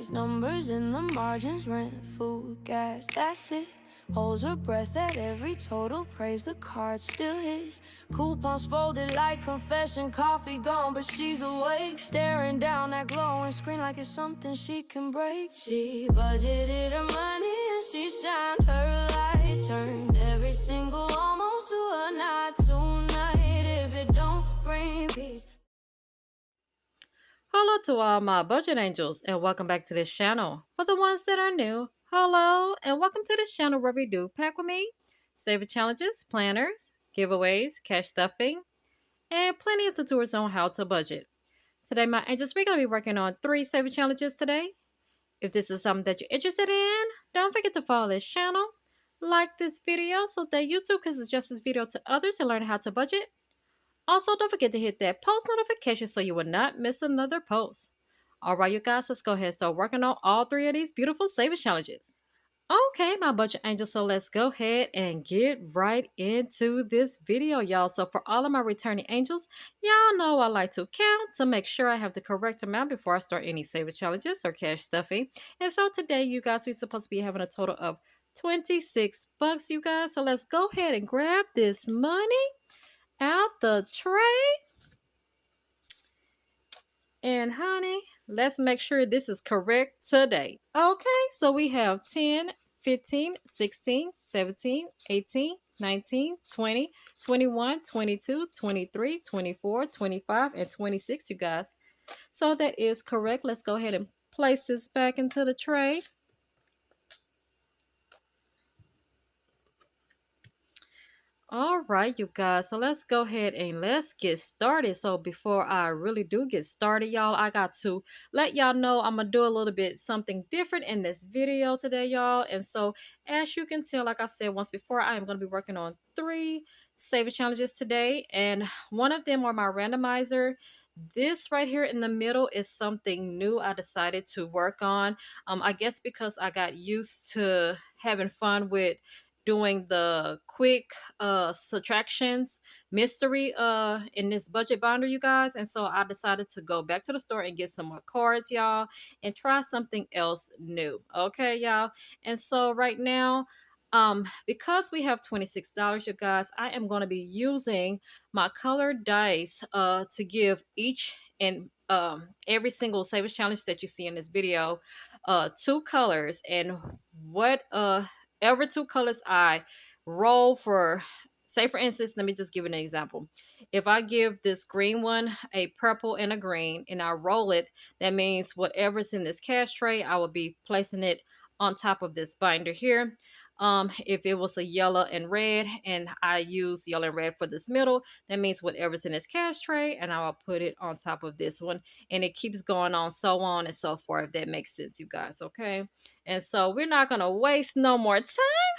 days. Numbers in the margins, rent, food, gas, that's it. Holds her breath at every total, praise the card still his. Coupons folded like confession, coffee gone, but she's awake. Staring down that glowing screen like it's something she can break. She budgeted her money and she shined her light. Turned every single almost to a not tonight. If it don't bring peace. Hello to all my budget angels and welcome back to this channel. For the ones that are new, hello and welcome to this channel where we do pack with me, saving challenges, planners, giveaways, cash stuffing, and plenty of tutorials on how to budget. Today my angels, we're going to be working on 3 saving challenges today. If this is something that you're interested in, don't forget to follow this channel, like this video so that YouTube can suggest this video to others to learn how to budget. Also, don't forget to hit that post notification so you will not miss another post. Alright, you guys, let's go ahead and start working on all 3 of these beautiful saving challenges. Okay, my budget angels, so let's go ahead and get right into this video, y'all. So for all of my returning angels, y'all know I like to count to make sure I have the correct amount before I start any saving challenges or cash stuffing. And so today, you guys, we're supposed to be having a total of 26 bucks, you guys. So let's go ahead and grab this money out the tray. And honey, let's make sure this is correct today. Okay, so we have 10, 15, 16, 17, 18, 19, 20, 21, 22, 23, 24, 25, and 26, you guys. So that is correct. Let's go ahead and place this back into the tray. All right, you guys, so let's go ahead and let's get started. So before I really do get started, y'all, I got to let y'all know I'm gonna do a little bit something different in this video today, y'all. And so as you can tell, like I said once before, I am gonna be working on 3 saving challenges today, and one of them are my randomizer. This right here in the middle is something new I decided to work on. I guess because I got used to having fun with doing the quick subtractions mystery in this budget binder, you guys. And so I decided to go back to the store and get some more cards, y'all, and try something else new. Okay, y'all. And so right now, because we have $26, you guys, I am going to be using my colored dice to give each and every single savings challenge that you see in this video 2 colors, and what ever 2 colors I roll for. Say for instance, let me just give an example. If I give this green one a purple and a green and I roll it, that means whatever's in this cash tray, I will be placing it on top of this binder here. If it was a yellow and red and I use yellow and red for this middle, that means whatever's in this cash tray, and I will put it on top of this one, and it keeps going on, so on and so forth. If that makes sense, you guys. Okay. And so we're not gonna waste no more time,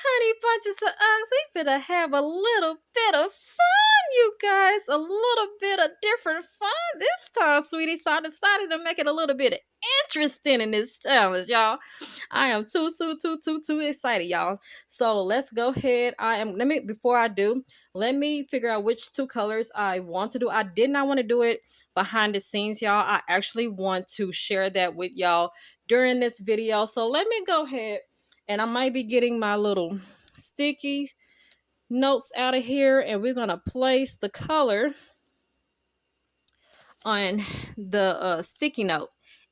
honey bunches of Uggs. We finna have a little bit of fun, you guys. A little bit of different fun this time, sweetie. So I decided to make it a little bit interesting in this challenge, y'all. I am too excited, y'all. So let's go ahead. Before I do, let me figure out which 2 colors I want to do. I did not want to do it behind the scenes, y'all. I actually want to share that with y'all during this video. So let me go ahead, and I might be getting my little sticky notes out of here, and we're gonna place the color on the sticky note,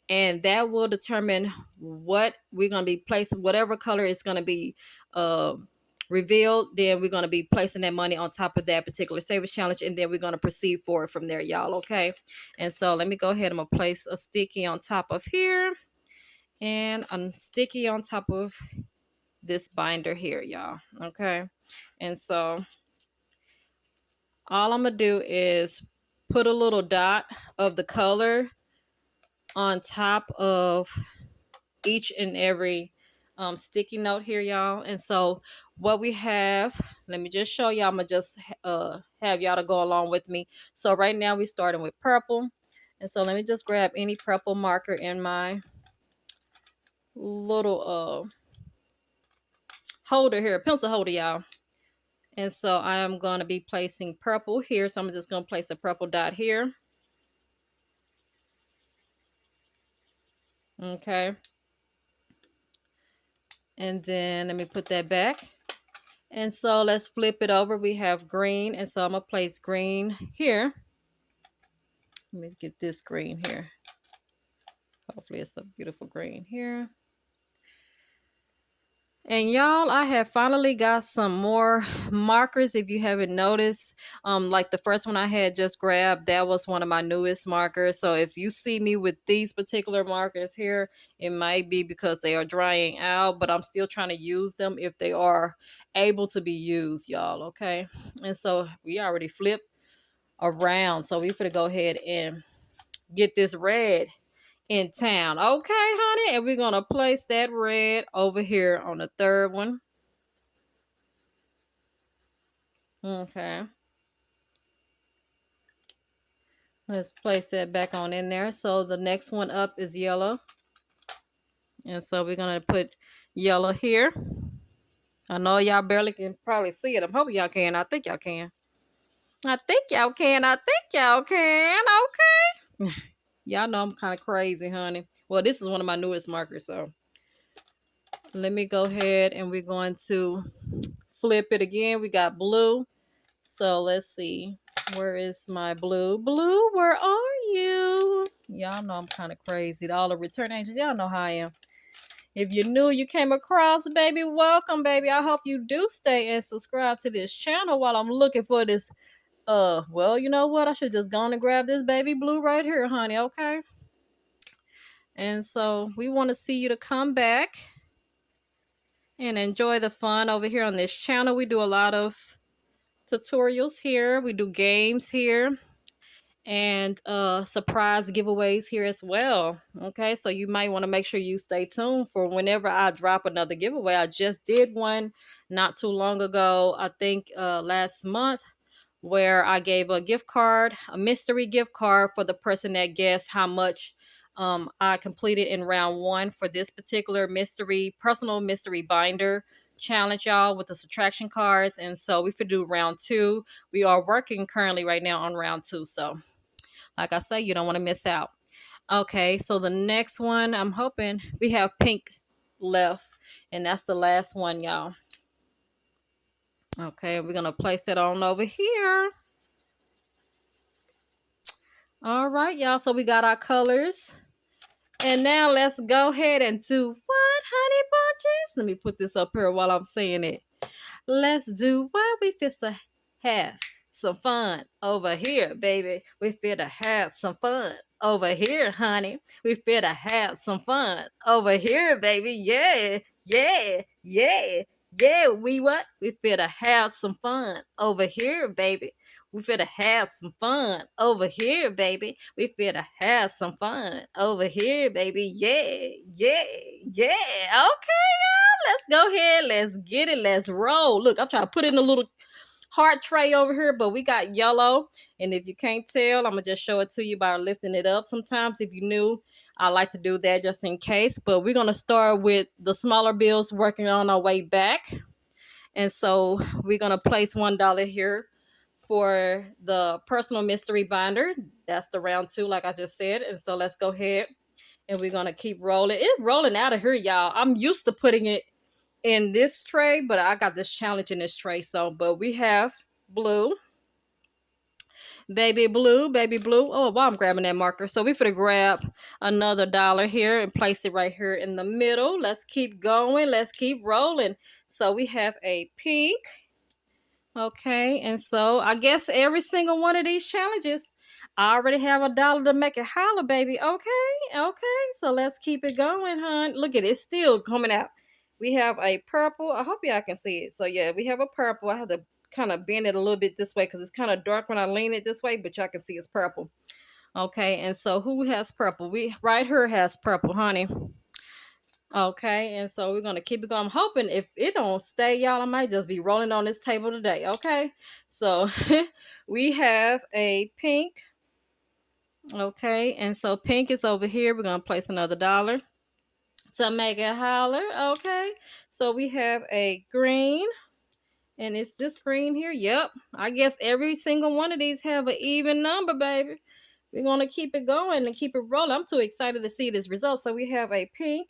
and that will determine what we're going to be placing. Whatever color is going to be revealed, then we're going to be placing that money on top of that particular savings challenge, and then we're going to proceed forward from there, y'all. Okay. And so let me go ahead. I'm gonna place a sticky on top of here and a sticky on top of this binder here, y'all. Okay. And so all I'm gonna do is put a little dot of the color on top of each and every sticky note here, y'all. And so what we have, let me just show y'all. I'm gonna just have y'all to go along with me. So right now we're starting with purple, and so let me just grab any purple marker in my little holder here, pencil holder, y'all. And so I am going to be placing purple here, so I'm just going to place a purple dot here. Okay. And then let me put that back. And so let's flip it over. We have green. And so I'm going to place green here. Let me get this green here. Hopefully it's a beautiful green here. And y'all, I have finally got some more markers. If you haven't noticed, like the first one I had just grabbed, that was one of my newest markers. So if you see me with these particular markers here, it might be because they are drying out, but I'm still trying to use them if they are able to be used, y'all. Okay. And so we already flipped around. So we're going to go ahead and get this red in town. Okay, honey. And we're going to place that red over here on the third one. Okay. Let's place that back on in there. So the next one up is yellow. And so we're going to put yellow here. I know y'all barely can probably see it. I'm hoping y'all can. I think y'all can. I think y'all can. I think y'all can. Okay. Y'all know I'm kind of crazy, honey. Well, this is one of my newest markers. So let me go ahead and we're going to flip it again. We got blue. So let's see. Where is my blue? Blue, where are you? Y'all know I'm kind of crazy. All the return angels, y'all know how I am. If you're new, you came across, baby, welcome, baby. I hope you do stay and subscribe to this channel while I'm looking for this. Well, you know what? I should just go on and grab this baby blue right here, honey, okay? And so we want to see you to come back and enjoy the fun over here on this channel. We do a lot of tutorials here. We do games here. And surprise giveaways here as well. Okay, so you might want to make sure you stay tuned for whenever I drop another giveaway. I just did one not too long ago, I think last month, where I gave a gift card, a mystery gift card for the person that guessed how much I completed in round 1 for this particular personal mystery binder challenge, y'all, with the subtraction cards. And so we could do round 2. We are working currently right now on round 2. So like I say, you don't want to miss out. Okay, so the next one, I'm hoping we have pink left. And that's the last one, y'all. Okay, we're going to place that on over here. All right, y'all. So we got our colors. And now let's go ahead and do what, honey bunches? Let me put this up here while I'm saying it. Let's do what we fit to have some fun over here, baby. We fit to have some fun over here, honey. We fit to have some fun over here, baby. Yeah, yeah, yeah, yeah. We what? We fit to have some fun over here, baby. We finna have some fun over here, baby. We finna have some fun over here, baby. Yeah, yeah, yeah. Okay, let's go ahead. Let's get it. Let's roll. Look, I'm trying to put in a little heart tray over here, but we got yellow. And if you can't tell, I'm going to just show it to you by lifting it up. Sometimes if you knew, I like to do that just in case. But we're going to start with the smaller bills, working on our way back. And so we're going to place $1 here for the personal mystery binder. That's the round 2, like I just said. And so let's go ahead and we're going to keep rolling. It's rolling out of here, y'all. I'm used to putting it in this tray, but I got this challenge in this tray. So, but we have blue, baby blue, baby blue. Oh, while I'm grabbing that marker. So we're going to grab another $1 here and place it right here in the middle. Let's keep going. Let's keep rolling. So we have a pink. Okay, and so I guess every single one of these challenges, I already have $1 to make it holler, baby. Okay, so let's keep it going, hon. Look at it, it's still coming out. We have a purple. I hope y'all can see it. So yeah, we have a purple. I have to kind of bend it a little bit this way because it's kind of dark when I lean it this way, but y'all can see it's purple. Okay, and so who has purple? We right here has purple, honey. Okay, and so we're gonna keep it going. I'm hoping if it don't stay, y'all, I might just be rolling on this table today. Okay, so we have a pink. Okay, and so pink is over here. We're gonna place another $1 to make it holler. Okay, so we have a green, and it's this green here. Yep, I guess every single one of these have an even number, baby. We're gonna keep it going and keep it rolling. I'm too excited to see this result. So we have a pink.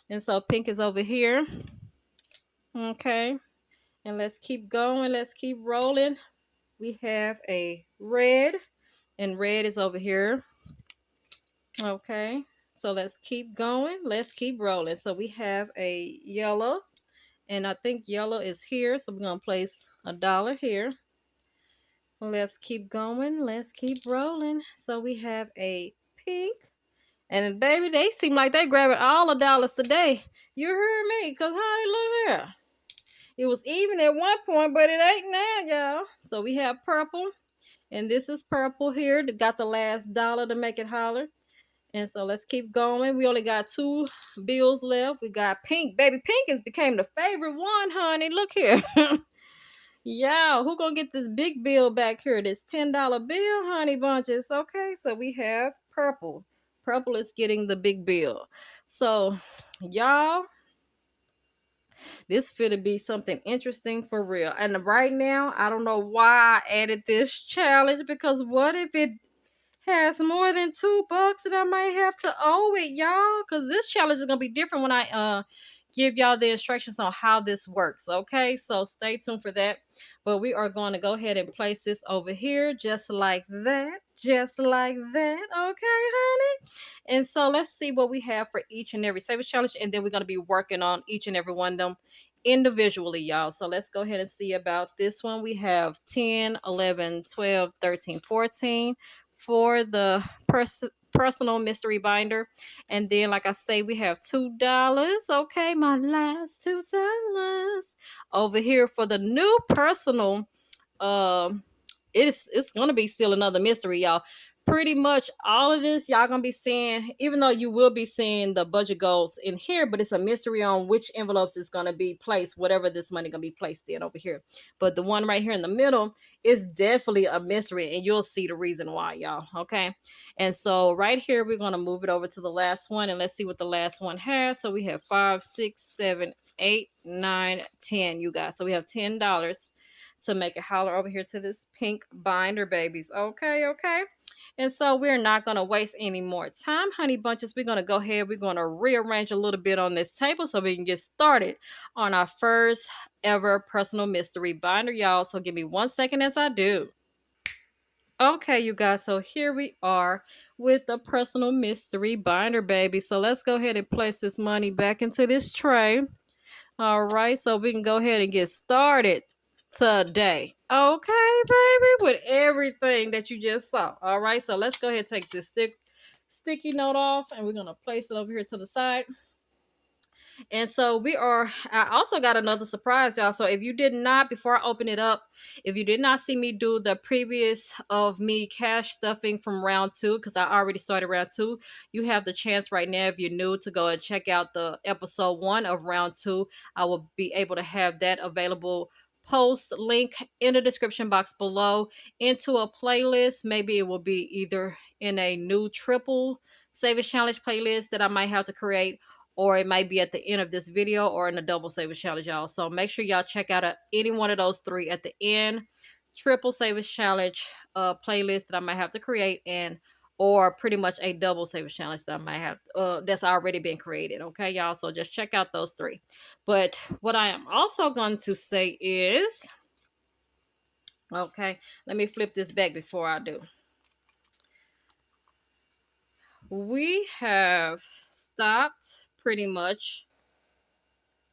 And so pink is over here. Okay. And let's keep going. Let's keep rolling. We have a red, and red is over here. Okay. So let's keep going. Let's keep rolling. So we have a yellow, and I think yellow is here. So we're going to place $1 here. Let's keep going. Let's keep rolling. So we have a pink. And baby, they seem like they grabbing all the dollars today. You heard me? Because honey, look here. It was even at one point, but it ain't now, y'all. So we have purple. And this is purple here. That got the last dollar to make it holler. And so let's keep going. We only got 2 bills left. We got pink. Baby, pink has became the favorite one, honey. Look here. Yeah, who gonna get this big bill back here? This $10 bill, honey bunches. Okay, so we have purple. Purple is getting the big bill. So, y'all, this fit to be something interesting for real. And right now, I don't know why I added this challenge, because what if it has more than $2 and I might have to owe it, y'all? Because this challenge is gonna be different when I give y'all the instructions on how this works. Okay, so stay tuned for that. But we are going to go ahead and place this over here just like that. Just like that. Okay, honey. And so let's see what we have for each and every savings challenge. And then we're going to be working on each and every one of them individually, y'all. So let's go ahead and see about this one. We have 10, 11, 12, 13, 14 for the personal mystery binder. And then, like I say, we have $2. Okay, my last $2 over here for the new personal. It's gonna be still another mystery, y'all. Pretty much all of this y'all gonna be seeing, even though you will be seeing the budget goals in here, but it's a mystery on which envelopes is gonna be placed, whatever this money gonna be placed in over here. But the one right here in the middle is definitely a mystery, and you'll see the reason why, y'all. Okay. And so right here, we're gonna move it over to the last one, and let's see what the last one has. So we have 5, 6, 7, 8, 9, 10, you guys. So we have $10 to make it holler over here to this pink binder, babies. Okay, okay. And so we're not going to waste any more time, honey bunches. We're going to go ahead. We're going to rearrange a little bit on this table so we can get started on our first ever personal mystery binder, y'all. So give me 1 second as I do. Okay, you guys. So here we are with the personal mystery binder, baby. So let's go ahead and place this money back into this tray. All right, so we can go ahead and get started today. Okay, baby, with everything that you just saw. All right, so let's go ahead and take this sticky note off, and we're gonna place it over here to the side. And so I also got another surprise, y'all. So if you did not, before I open it up, if you did not see me do the previous of me cash stuffing from round 2, because I already started round 2, you have the chance right now, if you're new, to go and check out the episode 1 of round 2. I will be able to have that available. Post link in the description box below into a playlist. Maybe it will be either in a new triple savings challenge playlist that I might have to create, or it might be at the end of this video, or in a double savings challenge, y'all. So make sure y'all check out any one of those 3 at the end. Triple savings challenge playlist that I might have to create, and or pretty much a double savings challenge that I might have that's already been created. Okay, y'all. So just check out those 3. But what I am also going to say is, okay, let me flip this back before I do. We have stopped pretty much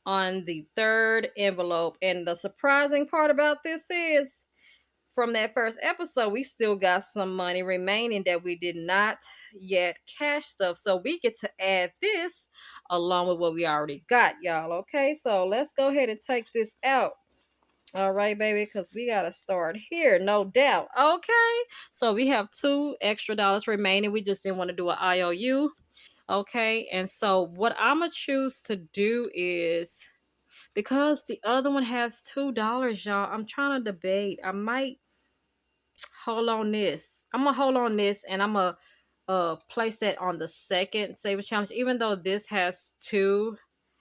on the 3rd envelope. And the surprising part about this is, from that first episode, we still got some money remaining that we did not yet cash stuff. So we get to add this along with what we already got, y'all. Okay, so let's go ahead and take this out. All right, baby, because we got to start here, no doubt. Okay, so we have $2 extra remaining. We just didn't want to do an IOU. Okay, and so what I'm going to choose to do is, because the other one has $2, y'all, I'm trying to debate. I might hold on this. I'm gonna hold on this, and I'm gonna place that on the second savings challenge, even though this has $2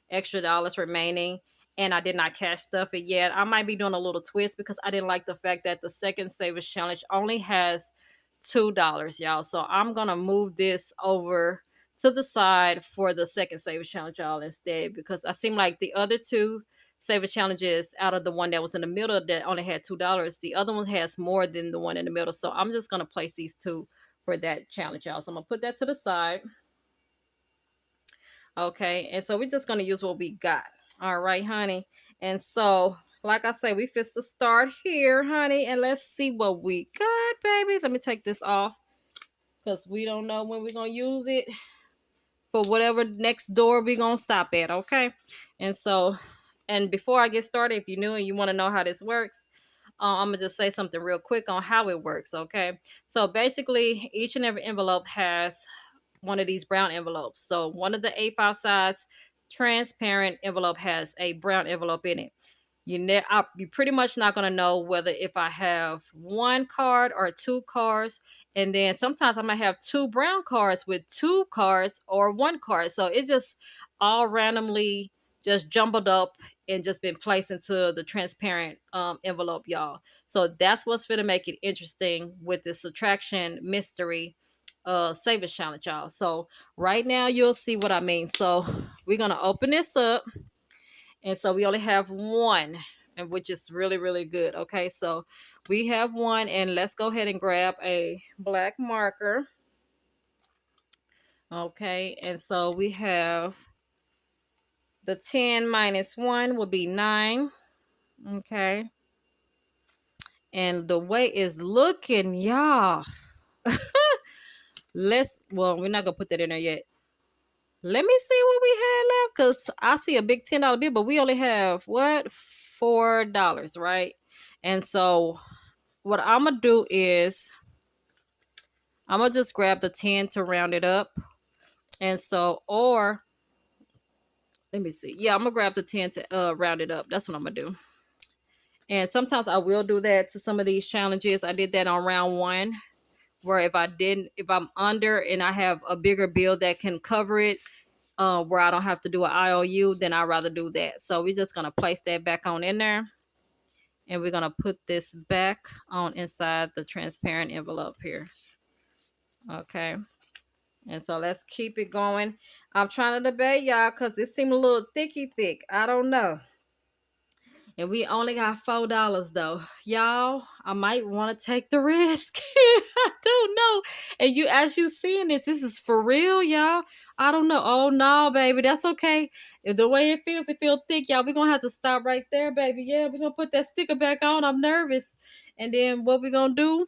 extra remaining and I did not cash stuff it yet. I might be doing a little twist because I didn't like the fact that the second savings challenge only has $2, y'all. So I'm gonna move this over to the side for the second Savers Challenge, y'all, instead, because I seem like the other two Savers Challenges, out of the one that was in the middle that only had $2, the other one has more than the one in the middle. So I'm just gonna place these two for that challenge, y'all. So I'm gonna put that to the side. Okay, and so we're just gonna use what we got. All right, honey. And so, like I say, we fix to start here, honey, and let's see what we got, baby. Let me take this off because we don't know when we're gonna use it for whatever next door we're gonna stop at. Okay, and so, and before I get started, if you're new and you want to know how this works, I'm gonna just say something real quick on how it works. Okay, so basically, each and every envelope has one of these brown envelopes. So one of the A5 sides transparent envelope has a brown envelope in it. You're pretty much not gonna know whether if I have one card or two cards, and then sometimes I might have two brown cards with two cards or one card. So it's just all randomly just jumbled up and just been placed into the transparent envelope, y'all. So that's what's gonna make it interesting with the subtraction mystery savings challenge, y'all. So right now you'll see what I mean. So we're gonna open this up, and so we only have one, and which is really really good. Okay, so we have one, and let's go ahead and grab a black marker. Okay, and so we have the 10 minus 1 will be 9. Okay, and the way is looking, y'all. We're not gonna put that in there yet. Let me see what we had left, because I see a big $10 bill, but we only have what, $4, right? And so what I'm gonna do is I'm gonna just grab the 10 to round it up. And so, or let me see. Yeah, I'm gonna grab the 10 to round it up. That's what I'm gonna do. And sometimes I will do that to some of these challenges. I did that on round 1, where if I'm under and I have a bigger bill that can cover it, where I don't have to do an IOU, then I'd rather do that. So we're just gonna place that back on in there, and we're gonna put this back on inside the transparent envelope here. Okay, and so let's keep it going. I'm trying to debate, y'all, because it seemed a little thick. I don't know. And we only got $4 though. Y'all, I might want to take the risk. I don't know. And as you seeing this is for real, y'all. I don't know. Oh no, baby. That's okay. If the way it feels thick, y'all. We're gonna have to stop right there, baby. Yeah, we're gonna put that sticker back on. I'm nervous. And then what we're gonna do,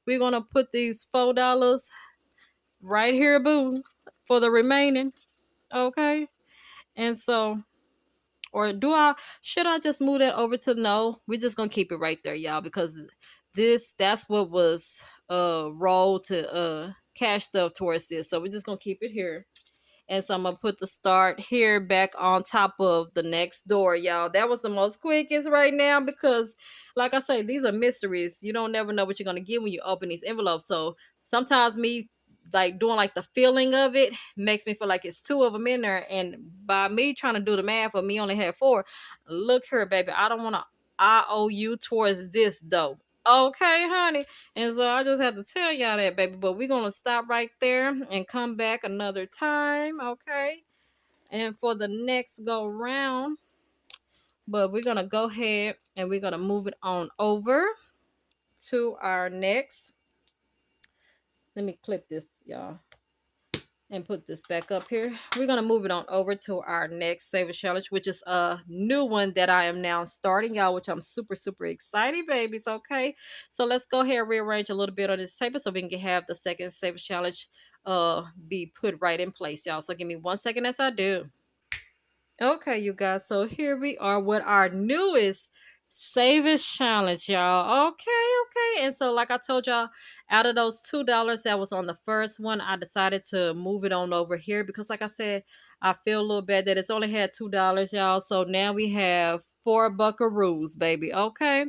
we're gonna put these $4 right here, boo, for the remaining. Okay. And so, or should I just move that over to no? We're just gonna keep it right there, y'all, because that's what was rolled to cash stuff towards this. So we're just gonna keep it here. And so I'm gonna put the start here back on top of the next door, y'all. That was the most quickest right now, because like I say, these are mysteries. You don't never know what you're gonna get when you open these envelopes. So sometimes me like doing like the feeling of it makes me feel like it's two of them in there, and by me trying to do the math of me only had 4. Look here, baby, I don't want to IOU towards this though. Okay, honey. And so I just have to tell y'all that, baby. But we're gonna stop right there and come back another time, okay? And for the next go round, but we're gonna go ahead and we're gonna move it on over to our next. Let me clip this, y'all, and put this back up here. We're gonna move it on over to our next Saver Challenge, which is a new one that I am now starting, y'all, which I'm super excited, babies. Okay, so let's go ahead and rearrange a little bit on this table so we can have the second Saver Challenge be put right in place, y'all. So give me 1 second as I do. Okay, you guys, so here we are with our newest Savings Challenge, y'all. Okay. And so, like I told y'all, out of those $2 that was on the first one, I decided to move it on over here because, like I said, I feel a little bad that it's only had $2, y'all. So now we have 4 buckaroos, baby. Okay.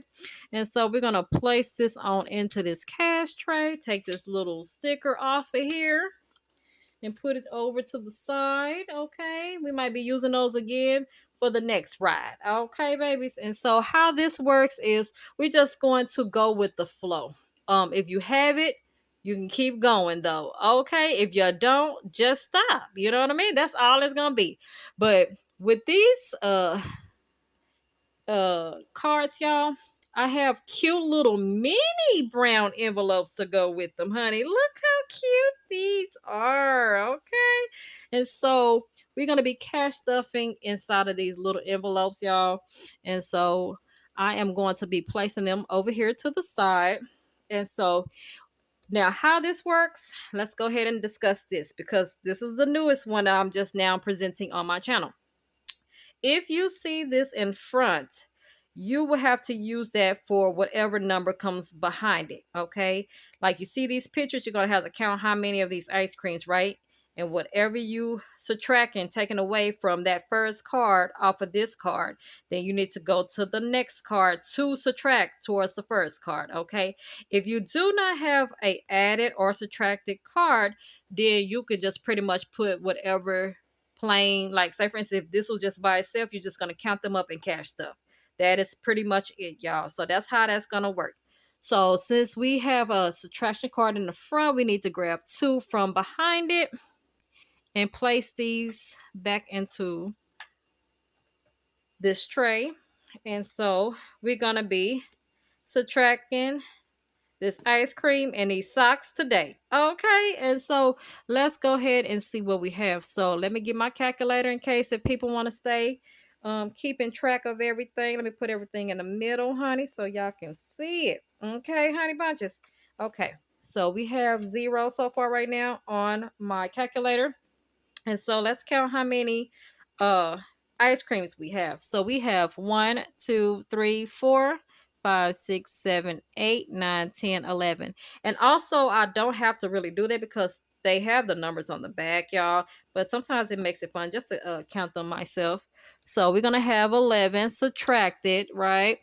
And so we're gonna place this on into this cash tray, take this little sticker off of here and put it over to the side. Okay, we might be using those again for the next ride. Okay, babies. And so how this works is we're just going to go with the flow. If you have it, You can keep going though. Okay. If you don't, just stop. You know what I mean? That's all it's gonna be. But with these cards, y'all, I have cute little mini brown envelopes to go with them, honey. Look how cute these are. Okay. And so we're gonna be cash stuffing inside of these little envelopes, y'all. And so I am going to be placing them over here to the side. And so now, how this works, let's go ahead and discuss this because this is the newest one that I'm just now presenting on my channel. If you see this in front, you will have to use that for whatever number comes behind it, okay? Like you see these pictures, you're going to have to count how many of these ice creams, right? And whatever you subtract and taking away from that first card off of this card, then you need to go to the next card to subtract towards the first card, okay? If you do not have a added or subtracted card, then you could just pretty much put whatever plain, like say for instance, if this was just by itself, you're just going to count them up and cash stuff. That is pretty much it, y'all. So that's how that's going to work. So since we have a subtraction card in the front, we need to grab 2 from behind it and place these back into this tray. And so we're going to be subtracting this ice cream and these socks today. Okay, and so let's go ahead and see what we have. So let me get my calculator in case if people want to stay keeping track of everything. Let me put everything in the middle, honey, so y'all can see it. Okay, honey bunches. Okay, so we have 0 so far right now on my calculator. And so let's count how many uh ice creams we have. So we have 1, 2, 3, 4, 5, 6, 7, 8, 9, 10, 11. And also I don't have to really do that because they have the numbers on the back, y'all. But sometimes it makes it fun just to count them myself. So we're gonna have 11 subtracted, right?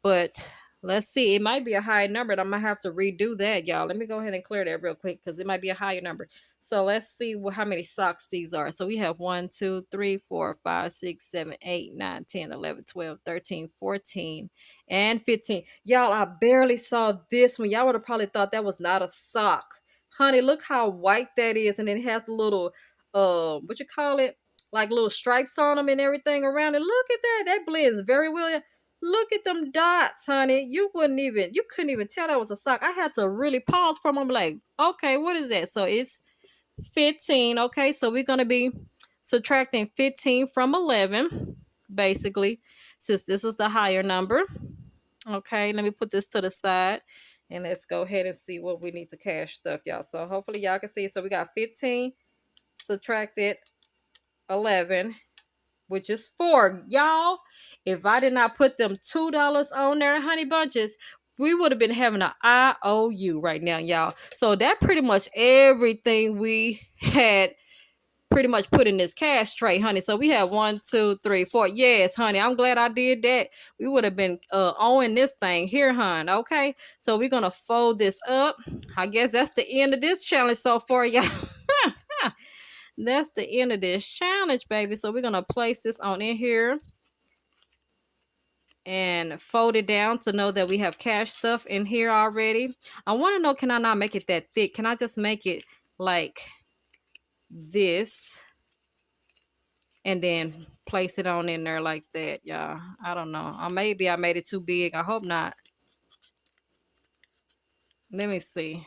But let's see, it might be a high number, and I'm gonna have to redo that, y'all. Let me go ahead and clear that real quick because it might be a higher number. So let's see how many socks these are. So we have 1, 2, 3, 4, 5, 6, 7, 8, 9, 10, 11, 12, 13, 14, and 15. Y'all, I barely saw this one. Y'all would have probably thought that was not a sock. Honey, look how white that is. And it has the little, what you call it? Like little stripes on them and everything around it. Look at that. That blends very well. Look at them dots, honey. You couldn't even tell that was a sock. I had to really pause for a moment, like, okay, what is that? So it's 15. Okay, so we're going to be subtracting 15 from 11, basically, since this is the higher number. Okay, let me put this to the side and let's go ahead and see what we need to cash stuff, y'all. So hopefully y'all can see. So we got 15 subtracted 11, which is 4. Y'all, if I did not put them $2 on there, honey bunches, we would have been having an IOU right now, y'all. So that pretty much everything we had pretty much put in this cash tray, honey. So we have 1, 2, 3, 4. Yes, honey. I'm glad I did that. We would have been owing this thing here, hon. Okay. So we're gonna fold this up. I guess that's the end of this challenge so far, y'all. That's the end of this challenge, baby. So we're gonna place this on in here and fold it down to know that we have cash stuff in here already. I want to know, can I not make it that thick? Can I just make it like this and then place it on in there like that, y'all? I don't know. Or maybe I made it too big. I hope not. Let me see.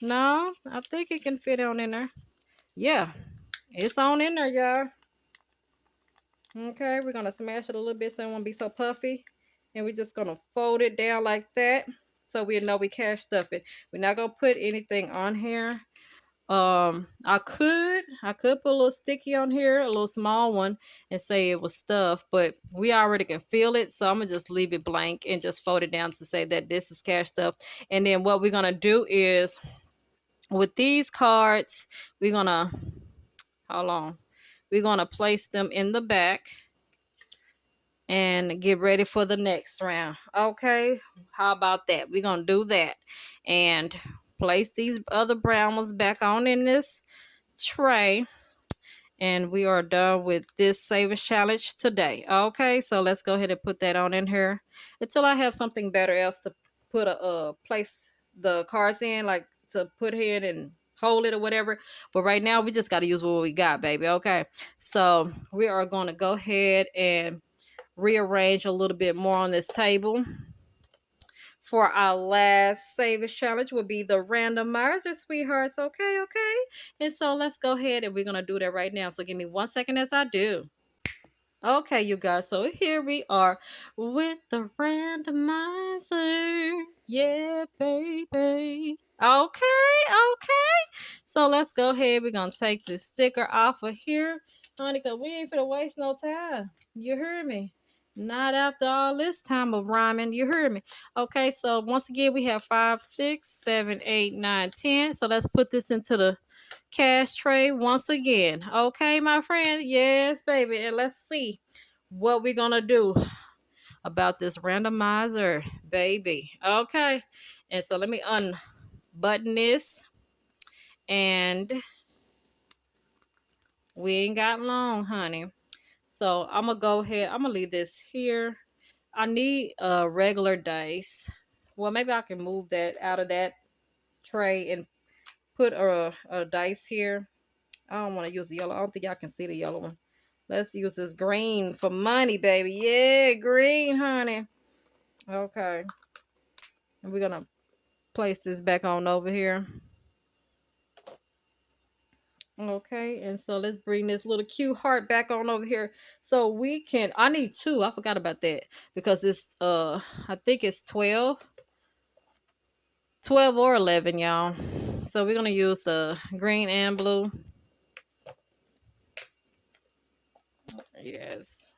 No, I think it can fit on in there. Yeah, it's on in there, y'all. Okay, we're gonna smash it a little bit so it won't be so puffy. And we're just gonna fold it down like that so we know we cash stuff it. We're not gonna put anything on here. I could put a little sticky on here, a little small one, and say it was stuff, but we already can feel it, so I'm gonna just leave it blank and just fold it down to say that this is cash stuff. And then what we're gonna do is with these cards, we're gonna hold on. We're gonna place them in the back and get ready for the next round. Okay, how about that? We're gonna do that and place these other brown ones back on in this tray, and we are done with this savings challenge today. Okay, so let's go ahead and put that on in here until I have something better else to put a place the cards in, like to put in and hold it or whatever. But right now we just got to use what we got, baby. Okay. So we are going to go ahead and rearrange a little bit more on this table. For our last savings challenge will be the randomizer, sweethearts. Okay, okay. And so let's go ahead and we're going to do that right now. So give me 1 second as I do. Okay, you guys, so here we are with the randomizer. Yeah, baby. Okay, okay. So let's go ahead. We're going to take this sticker off of here. Honey, because we ain't finna waste no time. You heard me? Not after all this time of rhyming. You heard me? Okay, so once again, we have 5, 6, 7, 8, 9, 10. So let's put this into the cash tray once again. Okay, my friend? Yes, baby. And let's see what we're going to do about this randomizer, baby. Okay. And so let me unbutton this. And we ain't got long, honey. So I'm going to go ahead. I'm going to leave this here. I need regular dice. Well, maybe I can move that out of that tray and put a dice here. I don't want to use the yellow. I don't think y'all can see the yellow one. Let's use this green for money, baby. Yeah, green, honey. Okay. And we're going to place this back on over here. Okay, and so let's bring this little cute heart back on over here. So we can, I need 2. I forgot about that. Because it's, I think it's 12 or 11, y'all. So we're going to use the green and blue. Yes.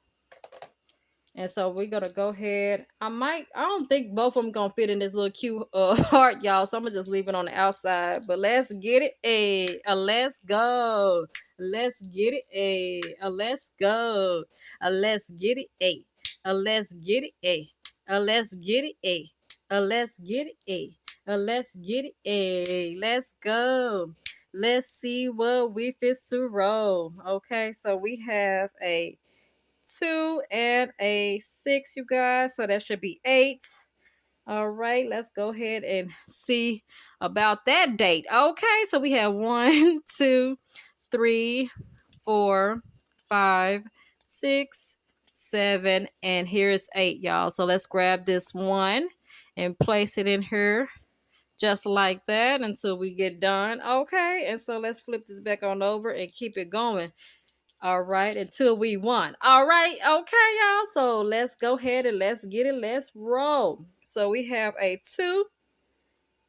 And so we're gonna go ahead. I don't think both of them gonna fit in this little cute heart, y'all. So I'm gonna just leave it on the outside. But let's get it. Let's go. Let's get it. Let's go. Let's get it. Let's get it. Let's get it. Let's get it. Let's get it. Let's go. Let's see what we fit to roll. Okay, so we have a 2 and a 6, you guys. So that should be 8. All right, let's go ahead and see about that date. Okay, so we have 1, 2, 3, 4, 5, 6, 7, and here is 8, y'all. So let's grab this one and place it in here just like that until we get done. Okay, and so let's flip this back on over and keep it going. All right, until we won. All right, okay, y'all. So let's go ahead and let's get it. Let's roll. So we have a 2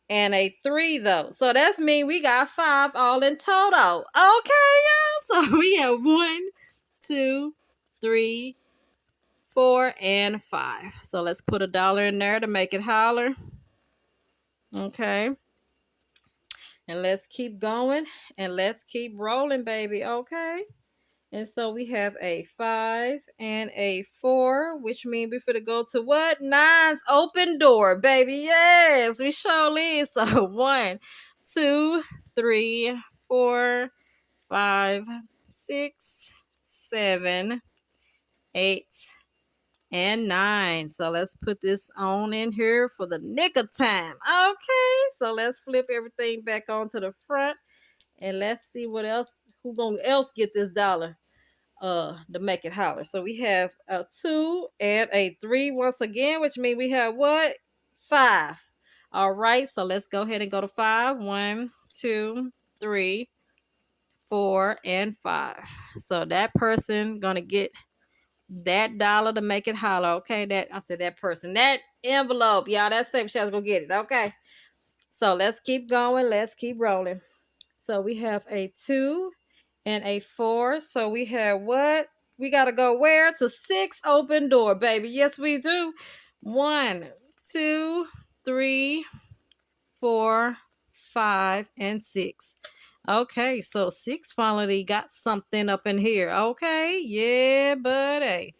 and a 3, though. So that's mean we got 5 all in total. Okay, y'all. So we have 1, 2, 3, 4, and 5. So let's put $1 in there to make it holler. Okay. And let's keep going and let's keep rolling, baby. Okay. And so we have a 5 and a 4, which means we're finna go to what? 9's open door, baby. Yes, we surely is. So 1, 2, 3, 4, 5, 6, 7, 8, and 9. So let's put this on in here for the nick of time. Okay, so let's flip everything back onto the front and let's see what else, who gonna else get this dollar to make it holler. So we have a 2 and a 3 once again, which means we have what? 5. All right, so let's go ahead and go to 5. 1, 2, 3, 4, and 5. So that person gonna get that dollar to make it holler. Okay, that I said that person, that envelope, y'all. That safe shop's gonna get it. Okay, so let's keep going. Let's keep rolling. So we have a 2 and a 4. So we have what? We got to go where? To 6 open door, baby. Yes, we do. 1, 2, 3, 4, 5, and 6. Okay, so 6 finally got something up in here. Okay, yeah, buddy.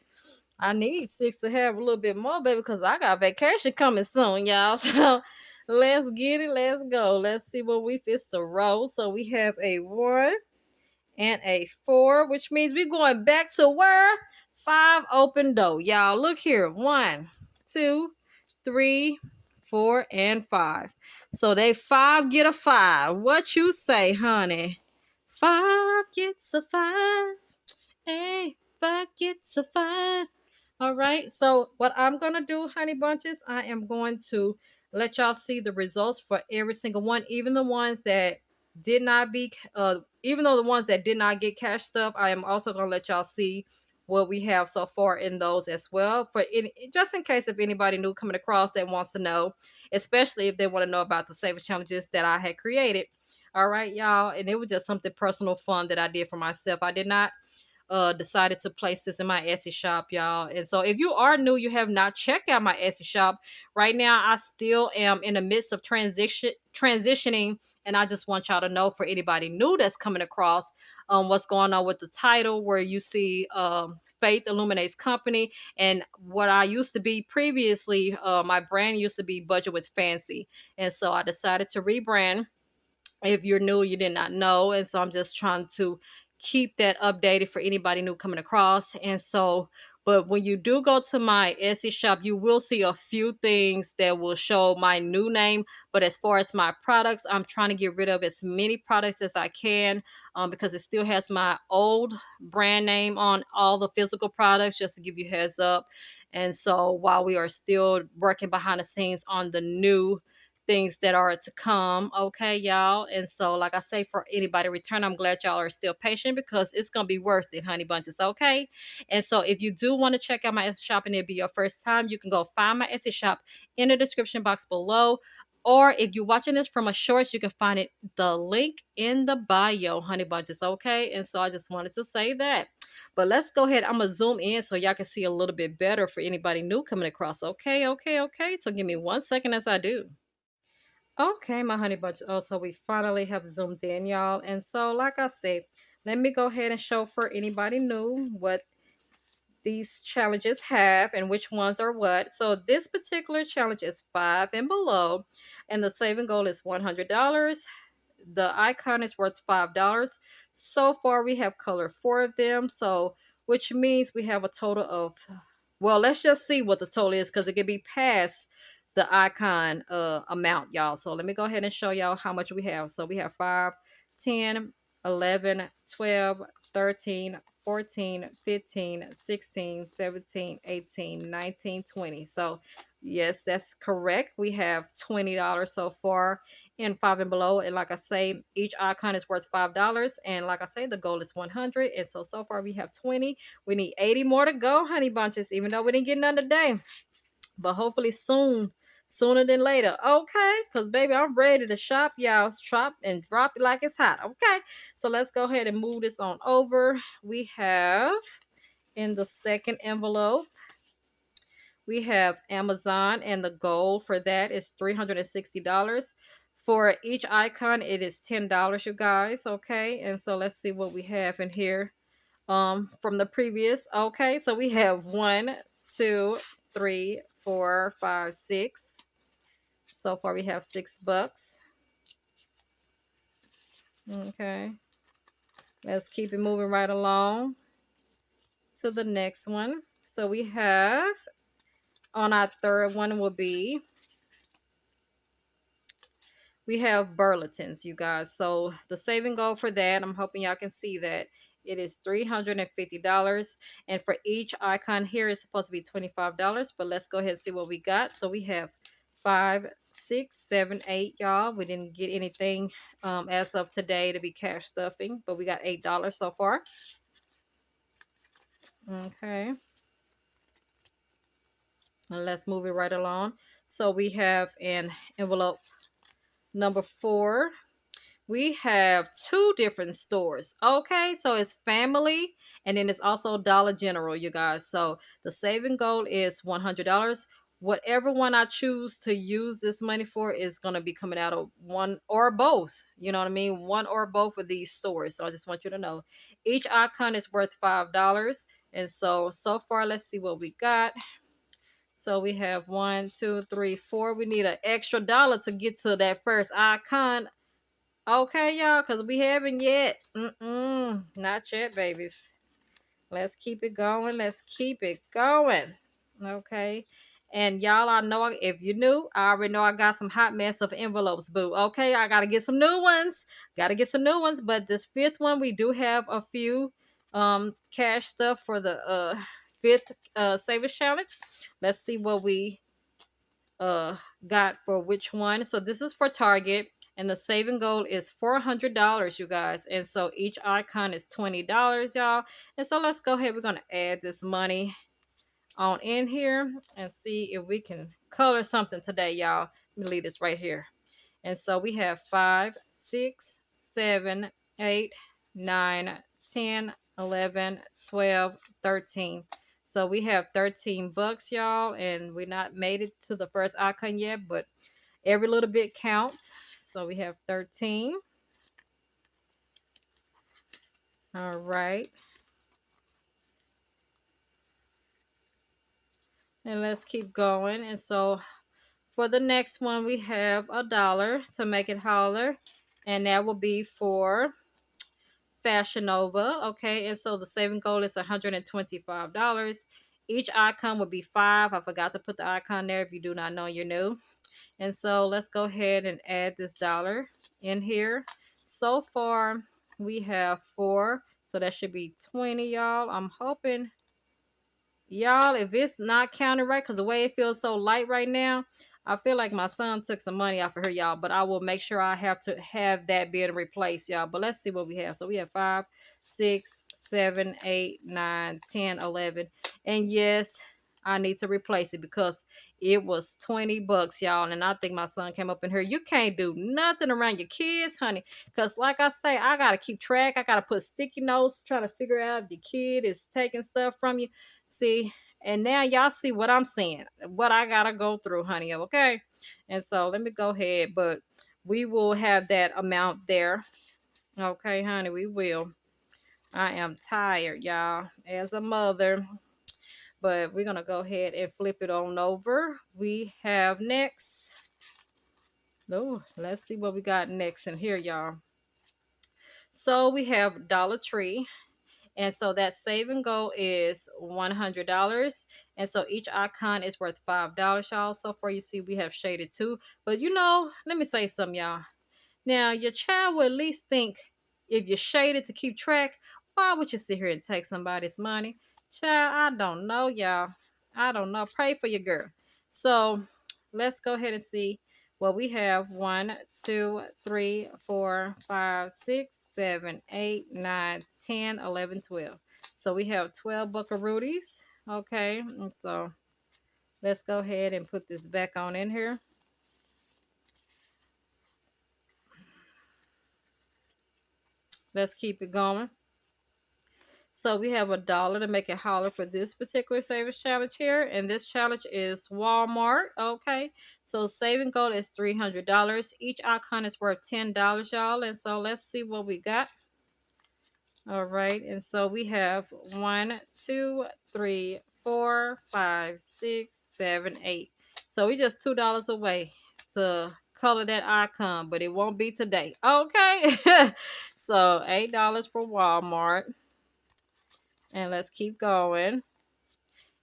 I need 6 to have a little bit more, baby, because I got vacation coming soon, y'all. So let's get it. Let's go. Let's see what we fit to roll. So we have a 1 and a 4, which means we're going back to where? 5 open door. Y'all, look here. 1, 2, 3, 4, and 5. So they 5 get a 5. What you say, honey? 5 gets a 5. Hey, 5 gets a 5. All right. So what I'm gonna do, honey bunches, I am going to let y'all see the results for every single one, even the ones that did not be even though the ones that did not get cash stuff, I am also gonna let y'all see what we have so far in those as well. For any, just in case if anybody new coming across that wants to know, especially if they want to know about the savings challenges that I had created. All right, y'all. And it was just something personal fun that I did for myself. I did not decided to place this in my Etsy shop, y'all. And so if you are new, you have not checked out my Etsy shop. Right now, I still am in the midst of transitioning, and I just want y'all to know, for anybody new that's coming across, what's going on with the title, where you see Faith Illuminates Company, and what I used to be previously, my brand used to be Budget with Fancy. And so I decided to rebrand. If you're new, you did not know. And so I'm just trying to keep that updated for anybody new coming across. And so, but when you do go to my Etsy shop, you will see a few things that will show my new name. But as far as my products, I'm trying to get rid of as many products as I can, because it still has my old brand name on all the physical products, just to give you a heads up. And so while we are still working behind the scenes on the new things that are to come. Okay, y'all. And so, like I say, for anybody return, I'm glad y'all are still patient, because it's gonna be worth it, honey bunches. Okay. And so, if you do want to check out my Etsy shop and it'll be your first time, you can go find my Etsy shop in the description box below. Or if you're watching this from a shorts, you can find it, the link in the bio, honey bunches. Okay. And so I just wanted to say that. But let's go ahead. I'm gonna zoom in so y'all can see a little bit better for anybody new coming across. Okay, okay, okay. So give me 1 second as I do. Okay, my honey bunch. Oh, so we finally have zoomed in, y'all. And so, like I said, let me go ahead and show for anybody new what these challenges have and which ones are what. So this particular challenge is 5 and below, and the saving goal is $100. The icon is worth $5. So far, we have colored 4 of them. So, which means we have a total of, well, let's just see what the total is, because it could be past the icon amount, y'all. So let me go ahead and show y'all how much we have. So we have 5, 10, 11, 12, 13, 14, 15, 16, 17, 18, 19, 20. So yes, that's correct. We have $20 so far in 5 and below. And like I say, each icon is worth $5. And like I say, the goal is 100. And so far we have 20. We need 80 more to go, honey bunches, even though we didn't get none today. But hopefully soon, sooner than later. Okay, because baby, I'm ready to shop, y'all. Shop and drop it like it's hot. Okay, so let's go ahead and move this on over. We have in the second envelope, we have Amazon, and the goal for that is $360. For each icon, it is $10, you guys. Okay, and so let's see what we have in here from the previous. Okay, so we have 1, 2, 3, 4, 5, 6. So far we have $6. Okay, let's keep it moving right along to the next one. So we have, on our third one will be, we have Burlington's, you guys. So the saving goal for that, I'm hoping y'all can see that, it is $350. And for each icon here, it's supposed to be $25. But let's go ahead and see what we got. So we have 5, 6, 7, 8, y'all. We didn't get anything as of today to be cash stuffing, but we got $8 so far. Okay. And let's move it right along. So we have an envelope number 4. We have 2 different stores. Okay, so it's family, and then it's also Dollar General, you guys. So the saving goal is $100. Whatever one I choose to use this money for is going to be coming out of one or both. You know what I mean? One or both of these stores. So I just want you to know each icon is worth $5. And so far, let's see what we got. So we have 1, 2, 3, 4. We need an extra dollar to get to that first icon. Okay, y'all, because we haven't yet. Not yet, babies. Let's keep it going. Let's keep it going. Okay. And y'all, I know if you knew, I already know I got some hot mess of envelopes, boo. Okay, I gotta get some new ones. Gotta get some new ones. But this fifth one, we do have a few cash stuff for the fifth savings challenge. Let's see what we uh got for which one. So this is for Target, and the saving goal is $400, you guys. And so each icon is $20, y'all. And so let's go ahead. We're gonna add this money on in here and see if we can color something today, y'all. Let me leave this right here. And so we have 5, 6, 7, 8, 9, 10, 11, 12, 13. So we have 13 bucks, y'all, and we not made it to the first icon yet, but every little bit counts. So we have 13. All right. And let's keep going. And so for the next one, we have $1 to make it holler, and that will be for Fashion Nova. Okay, and so the saving goal is $125. Each icon would be 5. I forgot to put the icon there. If you do not know, you're new. And so let's go ahead and add this dollar in here. So far, we have 4, so that should be 20, y'all. I'm hoping, y'all, if it's not counting right, because the way it feels so light right now, I feel like my son took some money off of her, y'all. But I will make sure I have to have that being replaced, y'all. But let's see what we have. So we have 5, 6, 7, 8, 9, 10, 11. And yes, I need to replace it because it was 20 bucks, y'all. And I think my son came up in here. You can't do nothing around your kids, honey. Because like I say, I got to keep track. I got to put sticky notes, try to figure out if the kid is taking stuff from you. See, and now y'all see what I'm seeing, what I gotta go through, honey. Okay. And so let me go ahead, but we will have that amount there. Okay, honey, we will. I am tired, y'all, as a mother. But we're gonna go ahead and flip it on over. We have next. Oh, let's see what we got next in here, y'all. So we have Dollar Tree. And so that saving goal is $100. And so each icon is worth $5, y'all. So far, you see, we have shaded 2. But you know, let me say something, y'all. Now, your child will at least think if you're shaded to keep track, why would you sit here and take somebody's money? Child, I don't know, y'all. I don't know. Pray for your girl. So let's go ahead and see what we have. 1, 2, 3, 4, 5, 6, 7, 8, 9, 10, 11, 12. So we have 12 buckaroonies. Okay. And so let's go ahead and put this back on in here. Let's keep it going. So we have $1 to make it holler for this particular savings challenge here. And this challenge is Walmart. Okay. So saving goal is $300. Each icon is worth $10, y'all. And so let's see what we got. All right. And so we have 1, 2, 3, 4, 5, 6, 7, 8. So we just $2 away to color that icon, but it won't be today. Okay. So $8 for Walmart. And let's keep going.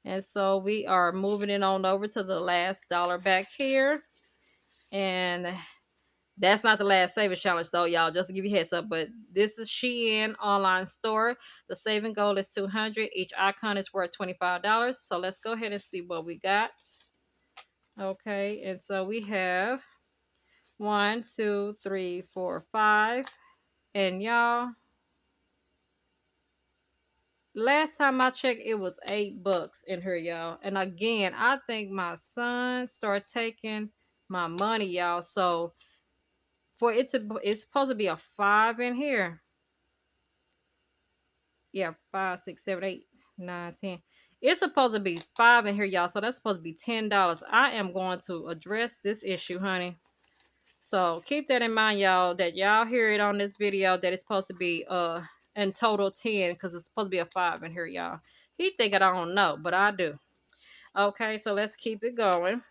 And so we are moving it on over to the last dollar back here. And that's not the last savings challenge though, y'all. Just to give you a heads up. But this is Shein online store. The saving goal is $200. Each icon is worth $25. So let's go ahead and see what we got. Okay, and so we have 1, 2, 3, 4, 5. And y'all, last time I checked, it was $8 in here, y'all. And again, I think my son started taking my money, y'all. So for it to, it's supposed to be a 5 in here. Yeah, 5, 6, 7, 8, 9, 10. It's supposed to be 5 in here, y'all. So that's supposed to be $10. I am going to address this issue, honey. So keep that in mind, y'all, that y'all hear it on this video that it's supposed to be in total 10 because it's supposed to be a 5 in here, y'all. He think I don't know, but I do. Okay, so let's keep it going.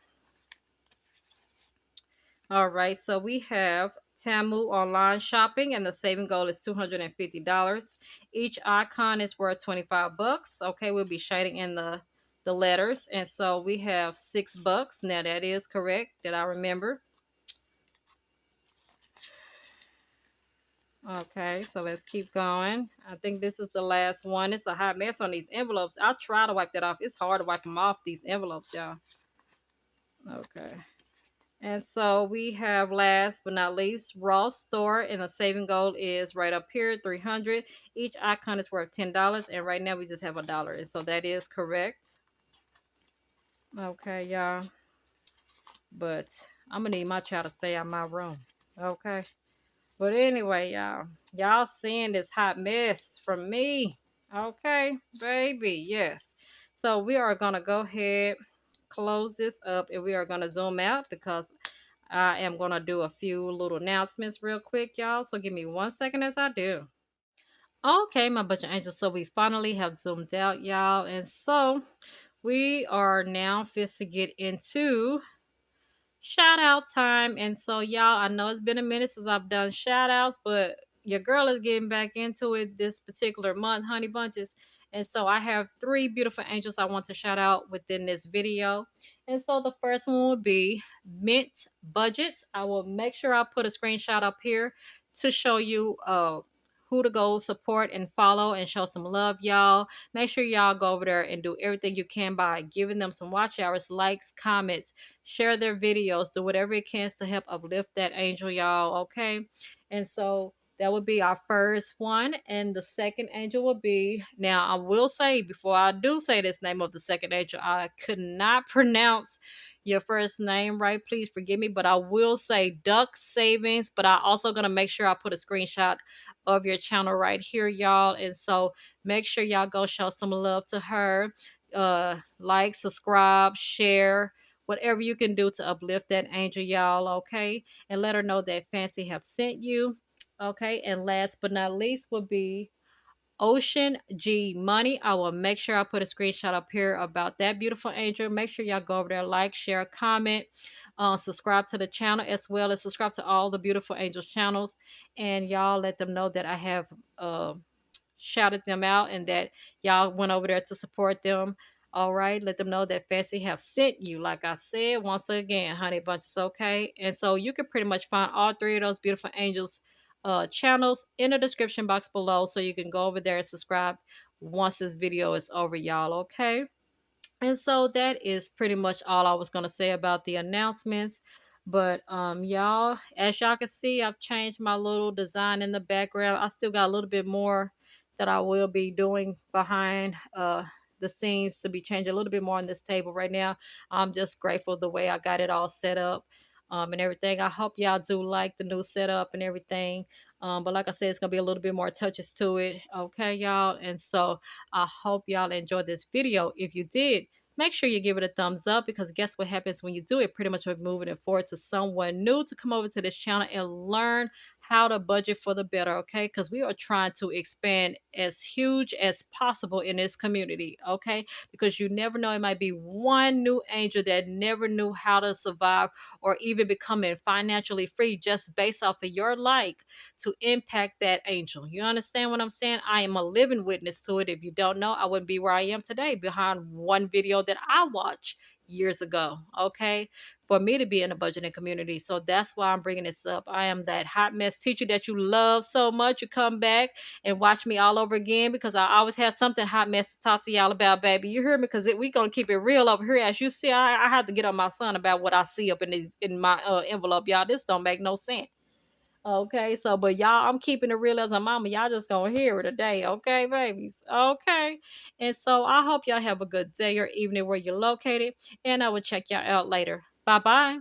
All right, so we have Tamu online shopping, and the saving goal is $250. Each icon is worth 25 bucks. Okay, we'll be shading in the the letters. And so we have $6. Now that is correct that I remember. Okay, so let's keep going. I think this is the last one. It's a hot mess on these envelopes. I'll try to wipe that off. It's hard to wipe them off, these envelopes, y'all. Okay. And so we have last but not least, Ross Store, and the saving goal is right up here, 300. Each icon is worth $10, and right now we just have $1. And so that is correct. Okay, y'all. But I'm gonna need my child to stay out my room. Okay. But anyway, y'all seeing this hot mess from me. Okay, baby, yes. So we are gonna go ahead, close this up, and we are gonna zoom out because I am gonna do a few little announcements real quick, y'all. So give me 1 second as I do. Okay, my bunch of angels. So we finally have zoomed out, y'all, and so we are now fit to get into shout out time. And so, y'all, I know it's been a minute since I've done shout outs, but your girl is getting back into it this particular month, honey bunches. And so I have three beautiful angels I want to shout out within this video. And so the first one will be Mint Budgets. I will make sure I put a screenshot up here to show you who to go support and follow and show some love, y'all. Make sure y'all go over there and do everything you can by giving them some watch hours, likes, comments, share their videos, do whatever it can to help uplift that angel, y'all. Okay. And so that would be our first one. And the second angel will be, now I will say, before I do say this name of the second angel, I could not pronounce your first name right. Please forgive me, but I will say Duck Savings. But I also gonna make sure I put a screenshot of your channel right here, y'all. And so make sure y'all go show some love to her. Like, subscribe, share, whatever you can do to uplift that angel, y'all. Okay, and let her know that Fancy have sent you. Okay, and last but not least would be Ocean G Money. I will make sure I put a screenshot up here about that beautiful angel. Make sure y'all go over there, like, share, comment, subscribe to the channel, as well as subscribe to all the beautiful angels channels. And y'all let them know that I have shouted them out and that y'all went over there to support them. All right, let them know that Fancy have sent you. Like I said, once again, honey bunches, okay? And so you can pretty much find all three of those beautiful angels channels in the description box below, so you can go over there and subscribe once this video is over, y'all. Okay, and so that is pretty much all I was going to say about the announcements. But y'all, as y'all can see, I've changed my little design in the background. I still got a little bit more that I will be doing behind the scenes to be changed a little bit more on this table right now. I'm just grateful the way I got it all set up and everything. I hope y'all do like the new setup and everything. But like I said, it's gonna be a little bit more touches to it. Okay, y'all. And so I hope y'all enjoyed this video. If you did, make sure you give it a thumbs up, because guess what happens when you do it? Pretty much we're moving it forward to someone new to come over to this channel and learn how to budget for the better, okay? Because we are trying to expand as huge as possible in this community, okay? Because you never know, it might be one new angel that never knew how to survive or even becoming financially free just based off of your like to impact that angel. You understand what I'm saying? I am a living witness to it. If you don't know, I wouldn't be where I am today behind one video that I watched years ago, okay, for me to be in a budgeting community. So that's why I'm bringing this up. I am that hot mess teacher that you love so much. You come back and watch me all over again, because I always have something hot mess to talk to y'all about, baby. You hear me? Because we gonna keep it real over here. As you see, I have to get on my son about what I see up in my envelope, y'all. This don't make no sense. Okay, so but y'all, I'm keeping it real as a mama. Y'all just gonna hear it today, okay, babies? Okay. And so I hope y'all have a good day or evening where you're located, and I will check y'all out later. Bye bye.